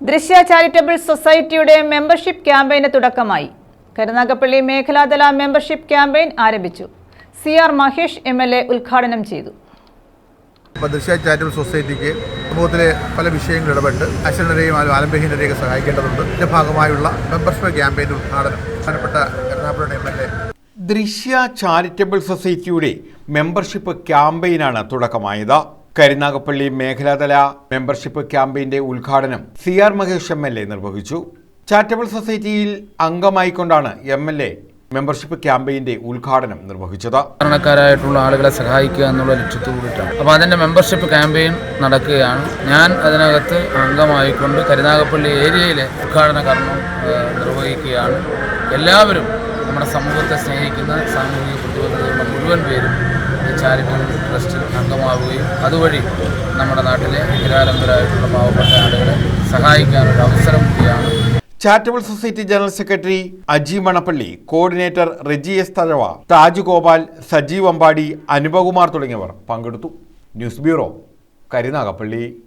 ദൃശ്യ ചാരിറ്റബിൾ സൊസൈറ്റിയുടെ മെമ്പർഷിപ്പ് ക്യാമ്പയിന് തുടക്കമായി. കരുനാഗപ്പള്ളി മേഖലാതല മെമ്പർഷിപ്പ് ക്യാമ്പയിൻ ആരംഭിച്ചു. CR മഹേഷ് MLA ഉദ്ഘാടനം ചെയ്തു. ദൃശ്യ ചാരിറ്റബിൾ സൊസൈറ്റിക്ക് സമൂഹത്തിലെ പല വിഷയങ്ങൾ ഇടപെട്ട് അശരണരെയും ആലംബഹീനരെയൊക്കെ സഹായിക്കേണ്ടതുണ്ട്. ഇതിന്റെ ഭാഗമായുള്ള മെമ്പർഷിപ്പ് ക്യാമ്പയിൻ ഉദ്ഘാടനം ബഹുമാനപ്പെട്ട കരുനാഗപ്പള്ളി MLA. ദൃശ്യ ചാരിറ്റബിൾ സൊസൈറ്റിയുടെ മെമ്പർഷിപ്പ് ക്യാമ്പയിനാണ് തുടക്കമായത്. കരുനാഗപ്പള്ളി മേഖലാതല മെമ്പർഷിപ്പ് ക്യാമ്പയിന്റെ ഉദ്ഘാടനം CR മഹേഷ് MLA നിർവഹിച്ചു. ചാരിറ്റബിൾ സൊസൈറ്റിയിൽ അംഗമായിക്കൊണ്ടാണ് MLA മെമ്പർഷിപ്പ് ക്യാമ്പയിന്റെ ഉദ്ഘാടനം നിർവഹിച്ചത്. സാധാരണക്കാരായിട്ടുള്ള ആളുകളെ സഹായിക്കുക എന്നുള്ള ലക്ഷ്യത്തോടുകൂടിയിട്ടാണ്. അപ്പോൾ അതിൻ്റെ മെമ്പർഷിപ്പ് ക്യാമ്പയിൻ നടക്കുകയാണ്. ഞാൻ അതിനകത്ത് അംഗമായിക്കൊണ്ട് കരുനാഗപ്പള്ളി ഏരിയയിലെ ഉദ്ഘാടന കർമ്മം നിർവഹിക്കുകയാണ്. എല്ലാവരും നമ്മുടെ സമൂഹത്തെ സ്നേഹിക്കുന്ന സാമൂഹിക പ്രതിബദ്ധതയുള്ള മുഴുവൻ പേരും ചാരിറ്റബിൾ ട്രസ്റ്റിൽ അംഗമാവുകയും അതുവഴി നമ്മുടെ നാട്ടിലെ നിരാലംബരായിട്ടുള്ള പാവപ്പെട്ട ആളുകളെ സഹായിക്കാനൊരു അവസരം കൂടിയാണ്. Charitable society general secretary Aji Manappally, coordinator Reji S Thazhava, Taj Gopal, Sajeev Ambadi, Anupakumar തുടങ്ങിയവർ പങ്കെടുത്തു. News bureau, Karunagappally.